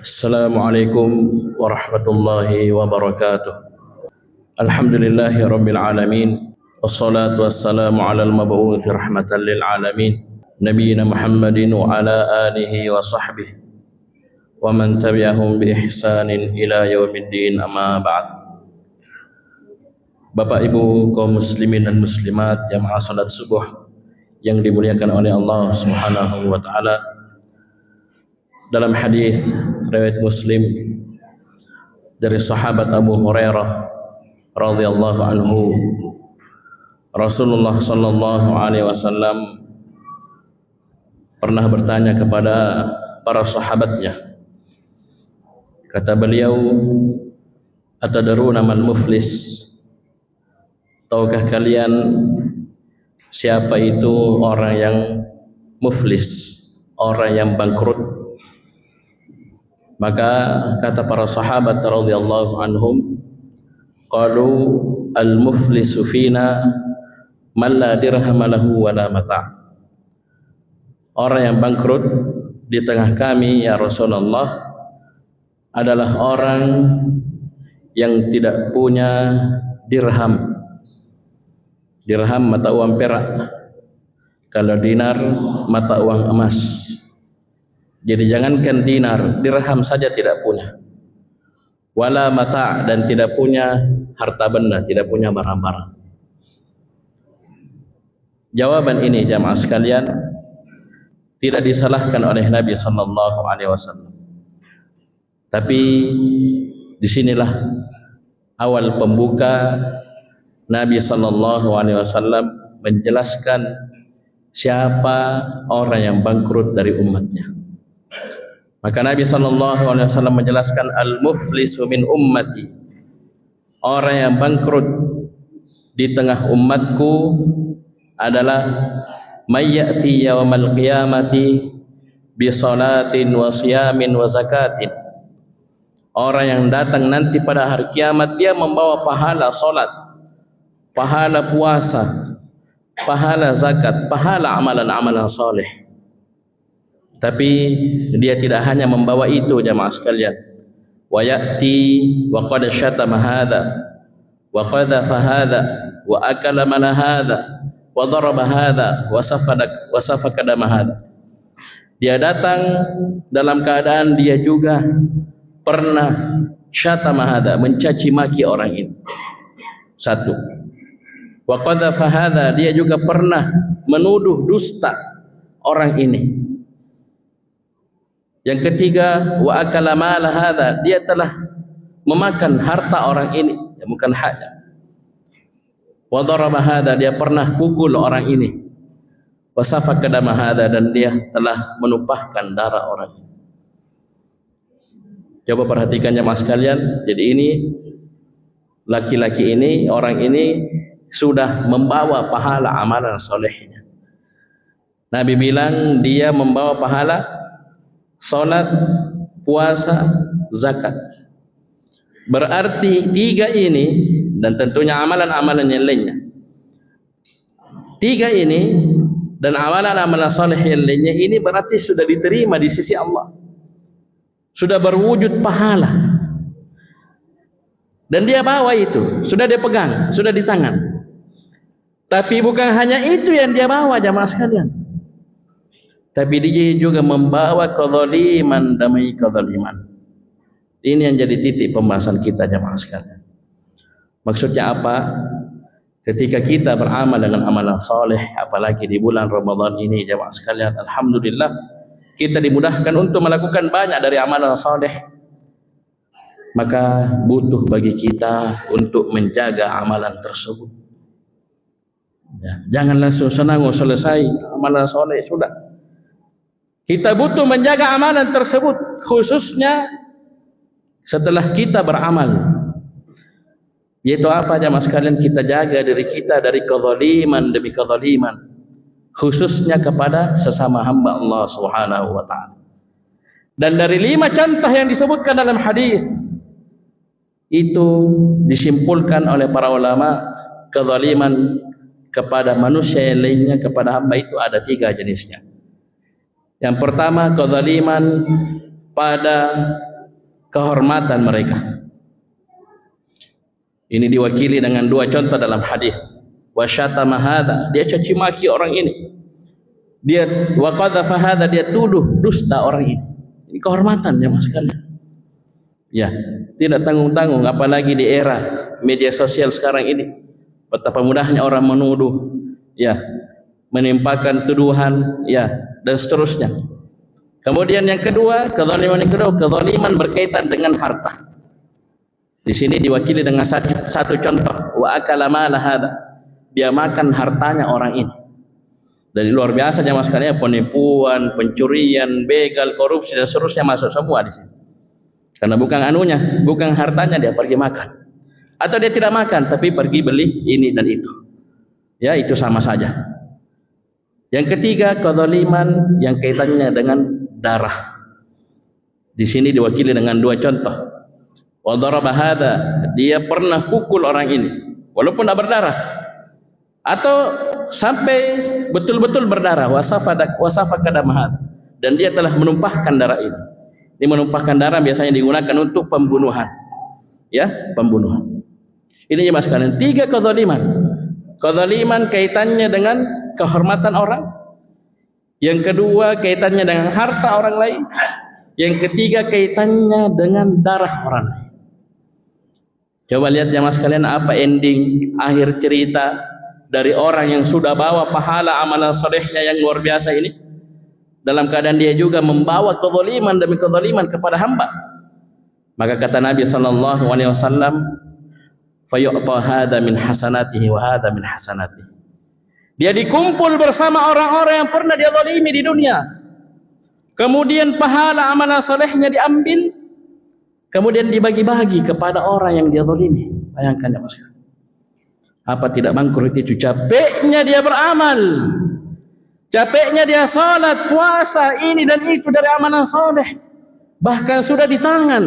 Assalamualaikum warahmatullahi wabarakatuh. Alhamdulillahi rabbil alamin. Wassalatu wassalamu ala al-mab'uthi rahmatan lil alamin. Nabiyyina Muhammadin wa ala alihi wa sahbihi wa man tabi'ahum bi ihsanin ila yaumiddin, amma ba'd. Bapak Ibu kaum muslimin dan muslimat jamaah salat subuh yang dimuliakan oleh Allah Subhanahu wa taala, dalam hadis riwayat Muslim dari sahabat Abu Hurairah radhiyallahu anhu, Rasulullah sallallahu alaihi wasallam pernah bertanya kepada para sahabatnya. Kata beliau, "Atadaruna mal muflis?" Tahukah kalian siapa itu orang yang muflis, orang yang bangkrut? Maka kata para sahabat radhiyallahu anhum, qalu al-muflisu fina man la dirham lahu wala mata'. Orang yang bangkrut di tengah kami ya Rasulullah adalah orang yang tidak punya dirham. Dirham mata uang perak, kalau dinar mata uang emas. Jadi jangankan dinar, dirham saja tidak punya. Wala mata', dan tidak punya harta benda, tidak punya barang-barang. Jawaban ini jamaah sekalian tidak disalahkan oleh Nabi sallallahu alaihi wasallam. Tapi disinilah awal pembuka Nabi sallallahu alaihi wasallam menjelaskan siapa orang yang bangkrut dari umatnya. Maka Nabi sallallahu alaihi wasallam menjelaskan al-muflisu min ummati, orang yang bangkrut di tengah umatku adalah may ya'ti yaumal qiyamati bi salatin wa siyamin wa zakatin. Orang yang datang nanti pada hari kiamat dia membawa pahala salat, pahala puasa, pahala zakat, pahala amalan-amalan saleh. Tapi dia tidak hanya membawa itu jamaah sekalian. Wa ya'ti wa qad syatama hadza wa qadhafa hadza wa akala mala hadza wa daraba hadza wa safaka dama hadza. Dia datang dalam keadaan dia juga pernah syatama hadza, mencaci maki orang ini. Satu. Wa qadhafa hadza, dia juga pernah menuduh dusta orang ini. Yang ketiga, wa akala mala hadza, dia telah memakan harta orang ini yang bukan haknya. Wa daraba hadza, dia pernah pukul orang ini. Wa safaka dama hadza, dan dia telah menumpahkan darah orang ini. Coba perhatikan jemaah sekalian. Jadi ini laki-laki ini, orang ini sudah membawa pahala amalan solehnya. Nabi bilang dia membawa pahala salat, puasa, zakat. Berarti tiga ini, dan tentunya amalan-amalan yang lainnya, tiga ini dan amalan-amalan saleh yang lainnya ini berarti sudah diterima di sisi Allah, sudah berwujud pahala. Dan dia bawa itu, sudah dia pegang, sudah di tangan. Tapi bukan hanya itu yang dia bawa jamaah sekalian, tapi dia juga membawa kezaliman demi kezaliman. Ini yang jadi titik pembahasan kita jamaah sekalian. Maksudnya apa? Ketika kita beramal dengan amalan saleh, apalagi di bulan Ramadan ini jamaah sekalian, alhamdulillah kita dimudahkan untuk melakukan banyak dari amalan saleh. Maka butuh bagi kita untuk menjaga amalan tersebut. Ya, jangan langsung senang selesai amalan saleh sudah. Kita butuh menjaga amalan tersebut, khususnya setelah kita beramal. Yaitu apa jemaah sekalian? Kita jaga diri kita dari kezaliman demi kezaliman, khususnya kepada sesama hamba Allah Subhanahu wa taala. Dan dari 5 contoh yang disebutkan dalam hadis itu disimpulkan oleh para ulama, kezaliman kepada manusia yang lainnya, kepada hamba itu ada 3 jenisnya. Yang pertama, kezaliman pada kehormatan mereka. Ini diwakili dengan dua contoh dalam hadis. Wa syatama hadza, dia caci maki orang ini. Dia wa qadhafa hadza, dia tuduh dusta orang ini. Ini kehormatan jemaah sekalian. Ya, tidak tanggung-tanggung, apalagi di era media sosial sekarang ini. Betapa mudahnya orang menuduh, ya, menimpakan tuduhan, ya, dan seterusnya. Kemudian yang kedua, kezaliman berkaitan dengan harta. Di sini diwakili dengan satu contoh, wa akala mala hadza, dia makan hartanya orang ini. Dari luar biasa jemaah sekalian, penipuan, pencurian, begal, korupsi dan seterusnya masuk semua di sini. Karena bukan anunya, bukan hartanya, dia pergi makan. Atau dia tidak makan tapi pergi beli ini dan itu. Ya, itu sama saja. Yang ketiga, kezaliman yang kaitannya dengan darah. Di sini diwakili dengan dua contoh. Wa daraba hadza, dia pernah pukul orang ini walaupun tidak berdarah. Atau sampai betul-betul berdarah, wasafaka damah, dan dia telah menumpahkan darah ini. Ini menumpahkan darah biasanya digunakan untuk pembunuhan. Ya, pembunuhan. Ini jemaah sekalian, tiga kezaliman. Kezaliman kaitannya dengan kehormatan orang. Yang kedua kaitannya dengan harta orang lain. Yang ketiga kaitannya dengan darah orang lain. Coba lihat jemaah sekalian, apa ending akhir cerita dari orang yang sudah bawa pahala amalan solehnya yang luar biasa ini, dalam keadaan dia juga membawa kezaliman demi kezaliman kepada hamba. Maka kata Nabi sallallahu alaihi wasallam, fayu'ta hadza min hasanatihi wa hadza min hasanatihi. Dia dikumpul bersama orang-orang yang pernah dia zalimi di dunia. Kemudian pahala amalan solehnya diambil, kemudian dibagi-bagi kepada orang yang dia zalimi. Bayangkan ya Mas. Apa tidak mangkur itu capeknya dia beramal. Capeknya dia salat, puasa, ini dan itu dari amalan soleh. Bahkan sudah di tangan,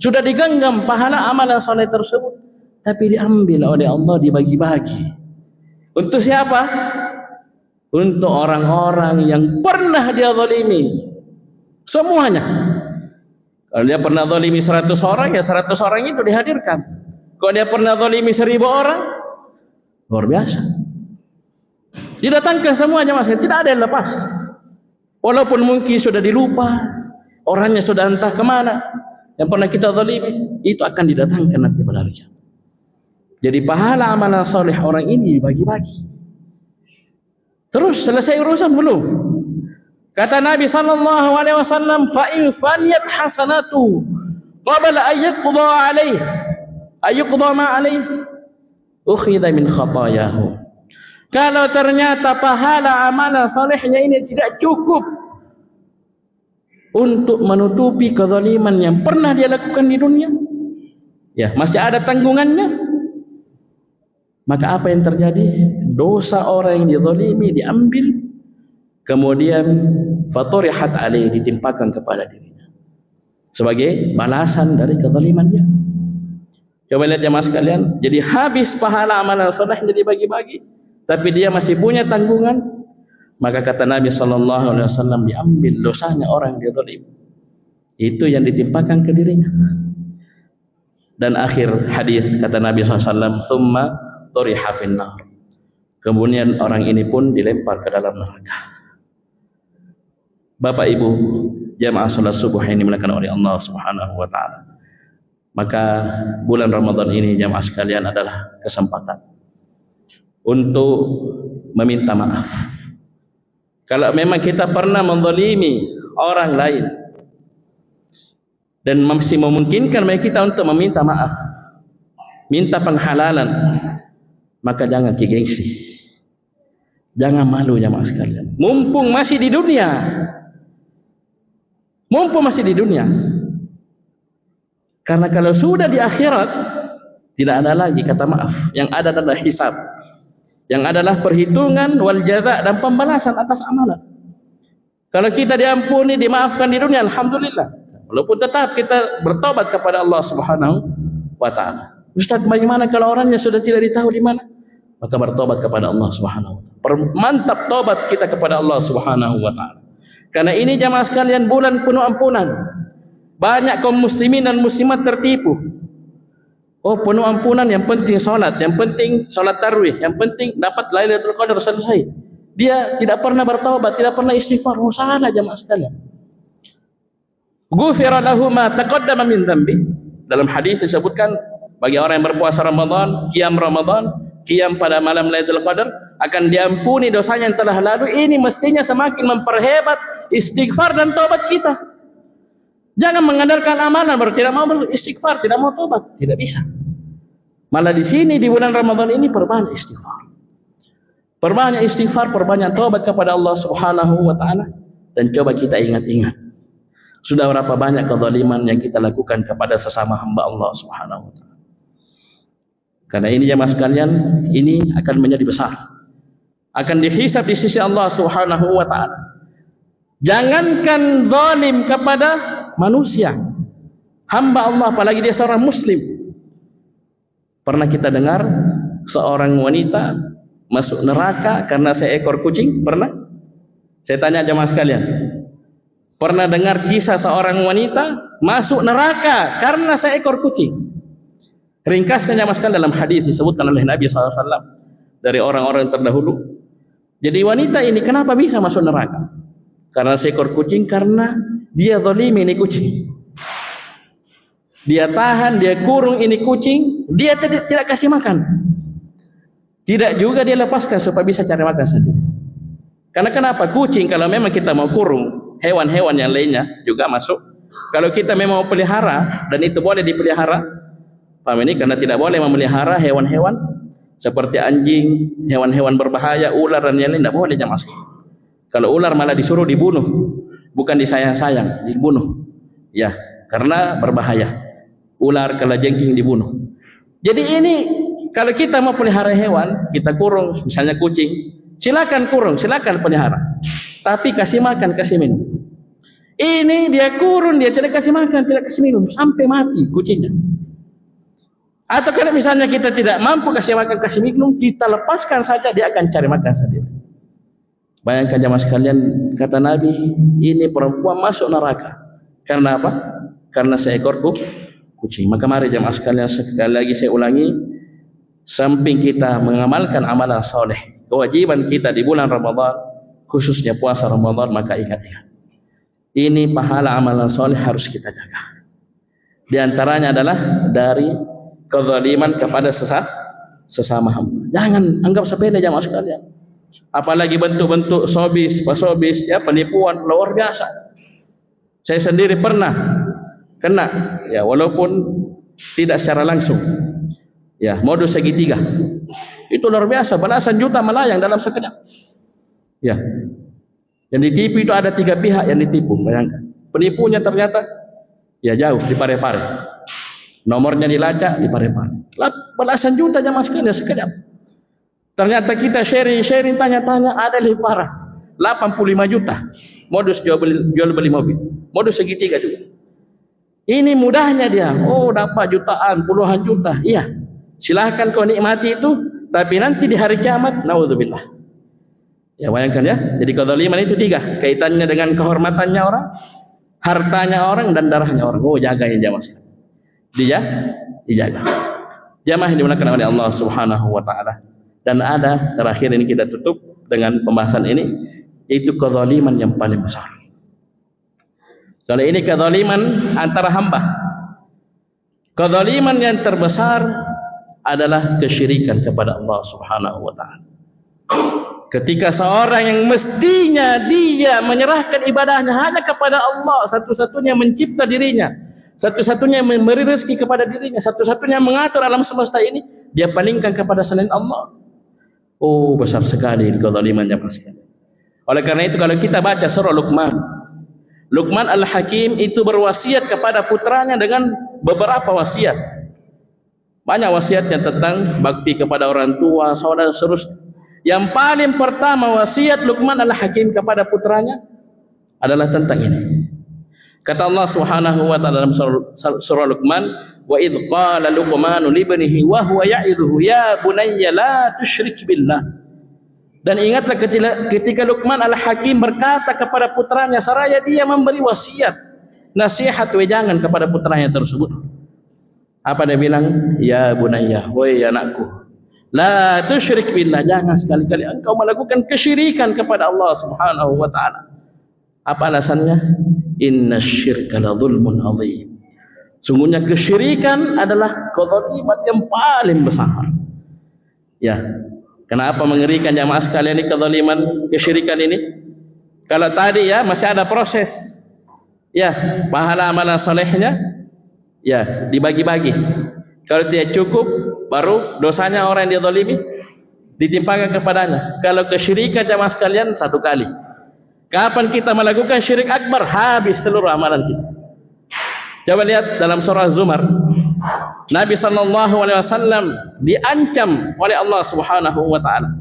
sudah digenggam pahala amalan soleh tersebut, tapi diambil oleh Allah, dibagi-bagi. Untuk siapa? Untuk orang-orang yang pernah dia zalimi. Semuanya. Kalau dia pernah zalimi 100 orang, ya 100 orang itu dihadirkan. Kalau dia pernah zalimi 1000 orang, luar biasa. Didatangkan semuanya Mas, tidak ada yang lepas. Walaupun mungkin sudah dilupa, orangnya sudah entah kemana, yang pernah kita zalimi, itu akan didatangkan nanti pada hari kiamat. Jadi pahala amalan soleh orang ini dibagi-bagi. Terus selesai urusan belum? Kata Nabi sallallahu alaihi wasallam, fa in faniyat hasanatu qabla an yaqda alaihi ayqda ma alaihi ukhidha min khatayahu. Kalau ternyata pahala amalan salehnya ini tidak cukup untuk menutupi kezaliman yang pernah dia lakukan di dunia, ya masih ada tanggungannya, maka apa yang terjadi? Dosa orang yang dizalimi diambil, kemudian faturihat alaihi, ditimpakan kepada dirinya sebagai balasan dari kezaliman dia. Coba lihat jemaah sekalian, jadi habis pahala amalan salehnya dibagi-bagi, tapi dia masih punya tanggungan. Maka kata Nabi sallallahu alaihi wasallam, diambil dosanya orang yang zalim, itu yang ditimpakan ke dirinya. Dan akhir hadis kata Nabi sallallahu alaihi wasallam, "Tsumma turiha finnar." Kemudian orang ini pun dilempar ke dalam neraka. Bapak Ibu jamaah salat subuh yang dimuliakan oleh Allah Subhanahu wa taala. Maka bulan Ramadan ini jamaah sekalian adalah kesempatan untuk meminta maaf. Kalau memang kita pernah menzalimi orang lain dan masih memungkinkan bagi kita untuk meminta maaf, minta penghalalan, maka jangan gengsi, jangan malu jamaah sekalian. Mumpung masih di dunia, karena kalau sudah di akhirat tidak ada lagi kata maaf. Yang ada adalah hisab, yang adalah perhitungan wal jaza dan pembalasan atas amalan. Kalau kita diampuni, dimaafkan di dunia, alhamdulillah. Walaupun tetap kita bertobat kepada Allah Subhanahu wa taala. Ustaz, bagaimana kalau orangnya sudah tidak ditahu di mana? Maka bertobat kepada Allah Subhanahu wa taala. Permantap tobat kita kepada Allah Subhanahu wa taala. Karena ini jamaah sekalian bulan penuh ampunan. Banyak kaum muslimin dan muslimat tertipu. Oh, penuh ampunan, yang penting solat, yang penting solat tarawih, yang penting dapat Lailatul Qadar, selesai. Dia tidak pernah bertaubat, tidak pernah istighfar. Oh, salah jemaah sekalian. Ghufira lahu ma taqaddama min dhanbi. Dalam hadis disebutkan bagi orang yang berpuasa Ramadan, qiyam pada malam Lailatul Qadar, akan diampuni dosanya yang telah lalu. Ini mestinya semakin memperhebat istighfar dan taubat kita. Jangan mengandalkan amalan baru tidak mau istighfar, tidak mau taubat, tidak bisa. Malah di sini di bulan Ramadan ini perbanyak istighfar. Perbanyak istighfar, perbanyak taubat kepada Allah Subhanahu wa taala, dan coba kita ingat-ingat. Sudah berapa banyak kezaliman yang kita lakukan kepada sesama hamba Allah Subhanahu wa taala. Karena ini jemaah sekalian, ini akan menjadi besar. Akan dihisab di sisi Allah Subhanahu wa taala. Jangankan zalim kepada manusia, hamba Allah, apalagi dia seorang muslim. Pernah kita dengar seorang wanita masuk neraka karena seekor kucing? Pernah? Saya tanya jemaah sekalian, pernah dengar kisah seorang wanita masuk neraka karena seekor kucing? Ringkasnya jemaah sekalian, dalam hadis disebutkan oleh Nabi SAW dari orang-orang terdahulu. Jadi wanita ini kenapa bisa masuk neraka? Karena seekor kucing, karena dia zalimi ini kucing. Dia tahan, dia kurung ini kucing, dia tidak kasih makan. Tidak juga dia lepaskan supaya bisa cari makan sendiri. Karena kenapa? Kucing kalau memang kita mau kurung, hewan-hewan yang lainnya juga masuk. Kalau kita memang mau pelihara, dan itu boleh dipelihara, paham ini? Karena tidak boleh memelihara hewan-hewan seperti anjing, hewan-hewan berbahaya, ular dan yang lain, tidak boleh jemaah. Kalau ular malah disuruh dibunuh, bukan disayang-sayang, dibunuh. Ya, karena berbahaya. Ular kalajengking dibunuh. Jadi ini kalau kita mau pelihara hewan, kita kurung, misalnya kucing, silakan kurung, silakan pelihara. Tapi kasih makan, kasih minum. Ini dia kurung, dia tidak kasih makan, tidak kasih minum sampai mati kucingnya. Atau kalau misalnya kita tidak mampu kasih makan, kasih minum, kita lepaskan saja, dia akan cari makan sendiri. Bayangkan jemaah sekalian, kata Nabi, ini perempuan masuk neraka. Karena apa? Karena seekor kucing. Maka mari jemaah sekalian, sekali lagi saya ulangi, samping kita mengamalkan amalan soleh, kewajiban kita di bulan Ramadan, khususnya puasa Ramadan, maka ingat-ingat, ini pahala amalan soleh harus kita jaga. Di antaranya adalah dari kezaliman kepada sesama hamba. Jangan anggap sepele jemaah sekalian. Apalagi bentuk-bentuk sobis, pasobis, ya, penipuan luar biasa. Saya sendiri pernah kena, ya, walaupun tidak secara langsung. Ya, modus segitiga. Itu luar biasa, belasan juta melayang dalam sekejap. Ya. Yang ditipu itu ada 3 pihak yang ditipu, bayangkan. Penipunya ternyata ya jauh di Parepare. Nomornya dilacak di Parepare. Belasan juta jemaah sekalian sekejap. Ternyata kita sharing, tanya-tanya, ada lebih parah. 85 juta. Modus jual beli mobil. Modus segitiga juga. Ini mudahnya dia. Oh, dapat jutaan, puluhan juta. Iya. Silahkan kau nikmati itu, tapi nanti di hari kiamat, naudzubillah. Ya, bayangkan ya. Jadi kezaliman itu 3, kaitannya dengan kehormatannya orang, hartanya orang, dan darahnya orang. Oh, jaga ya jamaah sekalian. Dijaga. Jamaah yang dimuliakan oleh Allah Subhanahu wa taala. Dan ada terakhir ini kita tutup dengan pembahasan ini, yaitu kezaliman yang paling besar. Kalau ini kezaliman antara hamba. Kezaliman yang terbesar adalah kesyirikan kepada Allah Subhanahu wa taala. Ketika seorang yang mestinya dia menyerahkan ibadahnya hanya kepada Allah, satu-satunya mencipta dirinya, satu-satunya memberi rezeki kepada dirinya, satu-satunya mengatur alam semesta ini, dia palingkan kepada selain Allah. Oh, besar sekali kezalimannya sekali. Oleh karena itu kalau kita baca surah Luqman Al-Hakim itu berwasiat kepada putranya dengan beberapa wasiat. Banyak wasiatnya tentang bakti kepada orang tua, saudara, seterusnya. Yang paling pertama wasiat Luqman Al-Hakim kepada putranya adalah tentang ini. Kata Allah Subhanahu wa taala dalam surah Luqman, wa idh qala Luqmanu li ibnihi wa huwa ya'idhuhu ya bunayya la tusyrik billah. Dan ingatlah ketika Luqman Al-Hakim berkata kepada putranya seraya dia memberi wasiat, nasihat wejangan kepada putranya tersebut. Apa dia bilang? Ya bunayya, wahai anakku, la tusyrik billah, jangan sekali-kali engkau melakukan kesyirikan kepada Allah Subhanahu wa taala. Apa alasannya? Innasyirka la dzulmun adzim. Sungguhnya kesyirikan adalah kezaliman yang paling besar. Ya. Kenapa mengerikan jamaah sekalian ini kezaliman kesyirikan ini? Kalau tadi ya masih ada proses. Ya, pahala amalan solehnya ya dibagi-bagi. Kalau tidak cukup, baru dosanya orang yang dizalimi ditimpakan kepadanya. Kalau kesyirikan jamaah sekalian satu kali. Kapan kita melakukan syirik akbar, habis seluruh amalan kita. Coba lihat dalam surah Zumar, Nabi SAW diancam oleh Allah Subhanahu wa taala,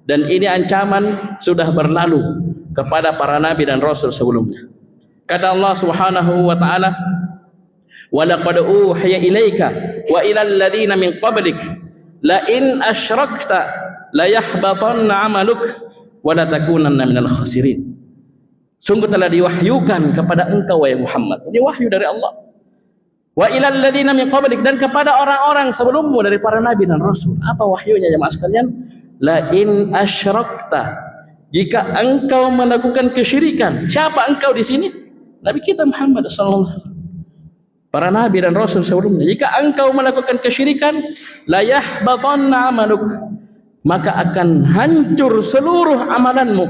dan ini ancaman sudah berlalu kepada para nabi dan rasul sebelumnya. Kata Allah Subhanahu wa taala, "Wa laqad uhiya ilaika wa ilal ladzina min qablik la in asyrakta la yahbatanna 'amaluk wa la takunanna minal khasirin." Sungguh telah diwahyukan kepada engkau wahai Muhammad. Ini wahyu dari Allah. Wa ilal ladzina min qablik, dan kepada orang-orang sebelummu dari para nabi dan rasul. Apa wahyunya jemaah sekalian? La in asyrakta, jika engkau melakukan kesyirikan. Siapa engkau di sini? Nabi kita Muhammad sallallahu alaihi wasallam. Para nabi dan rasul sebelumnya. Jika engkau melakukan kesyirikan, la yahbatanna 'amaluk, maka akan hancur seluruh amalanmu.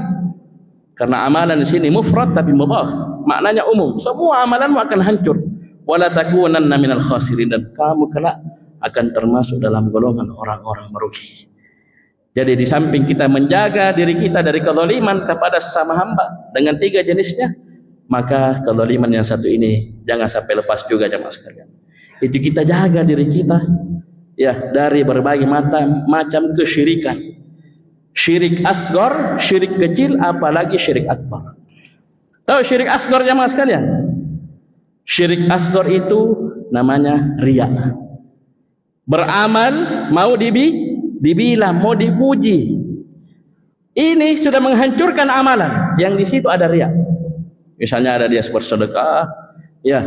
Karena amalan di sini mufrad tapi mudhaf, maknanya umum. Semua amalanmu akan hancur. Wala takunanna minal khasirin, dan kamu kelak akan termasuk dalam golongan orang-orang merugi. Jadi di samping kita menjaga diri kita dari kezaliman kepada sesama hamba dengan 3 jenisnya, maka kezaliman yang satu ini jangan sampai lepas juga jemaah sekalian. Itu kita jaga diri kita ya dari berbagai macam kesyirikan. Syirik asghar, syirik kecil, apalagi syirik akbar. Tahu syirik asghar jemaah sekalian? Syirik asghar itu namanya riya. Beramal mau dibilang, mau dipuji. Ini sudah menghancurkan amalan. Yang di situ ada riya. Misalnya ada dia bersedekah, ya,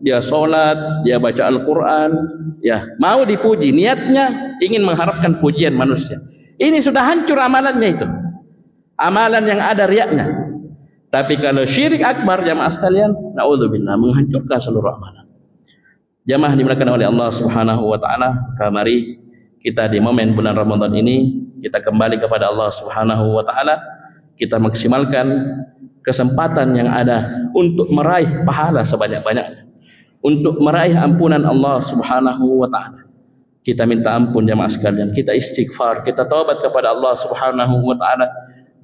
dia sholat, dia baca Al-Quran, ya, mau dipuji, niatnya ingin mengharapkan pujian manusia. Ini sudah hancur amalannya itu. Amalan yang ada riyanya. Tapi kalau syirik akbar jamaah sekalian, naudzubillah, menghancurkan seluruh amalan. Jamaah dimuliakan oleh Allah Subhanahu wa taala, mari kita di momen bulan Ramadan ini kita kembali kepada Allah Subhanahu wa taala, kita maksimalkan kesempatan yang ada untuk meraih pahala sebanyak-banyaknya, untuk meraih ampunan Allah Subhanahu wa taala. Kita minta ampun jamaah sekalian, kita istighfar, kita taubat kepada Allah Subhanahu wa taala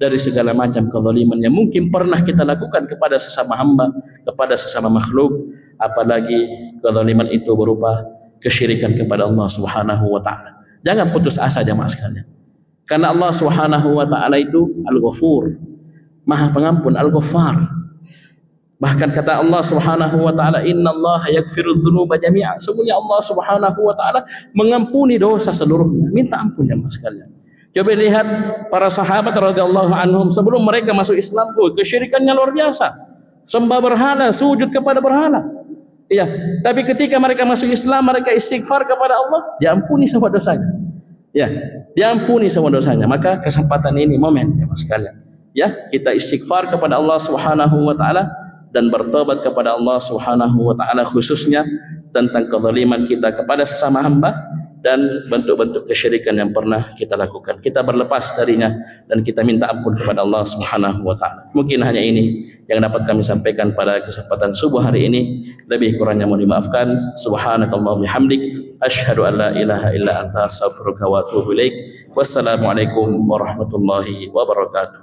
dari segala macam kezaliman yang mungkin pernah kita lakukan kepada sesama hamba, kepada sesama makhluk, apalagi kezaliman itu berupa kesyirikan kepada Allah Subhanahu wa taala. Jangan putus asa jamaah sekalian. Karena Allah Subhanahu wa taala itu Al-Ghafur, Maha Pengampun, Al-Ghaffar. Bahkan kata Allah Subhanahu wa taala, "Innallaha yaghfiru dzunuba jami'a." Sesungguhnya Allah Subhanahu wa taala mengampuni dosa seluruhnya. Minta ampun jemaah sekalian. Coba lihat para sahabat radhiyallahu anhum sebelum mereka masuk Islam, kesyirikannya luar biasa. Sembah berhala, sujud kepada berhala. Iya, tapi ketika mereka masuk Islam, mereka istighfar kepada Allah, diampuni semua dosanya. Ya, diampuni semua dosanya. Maka kesempatan ini momen jemaah sekalian. Ya, kita istighfar kepada Allah Subhanahu wa taala dan bertobat kepada Allah Subhanahu wa taala, khususnya tentang kezaliman kita kepada sesama hamba dan bentuk-bentuk kesyirikan yang pernah kita lakukan. Kita berlepas darinya dan kita minta ampun kepada Allah Subhanahu wa taala. Mungkin hanya ini yang dapat kami sampaikan pada kesempatan subuh hari ini. Lebih kurangnya mohon dimaafkan. Subhanakallahumma bihamdik, asyhadu an la ilaha illa anta, astaghfiruka wa atubu ilaik. Wassalamualaikum warahmatullahi wabarakatuh.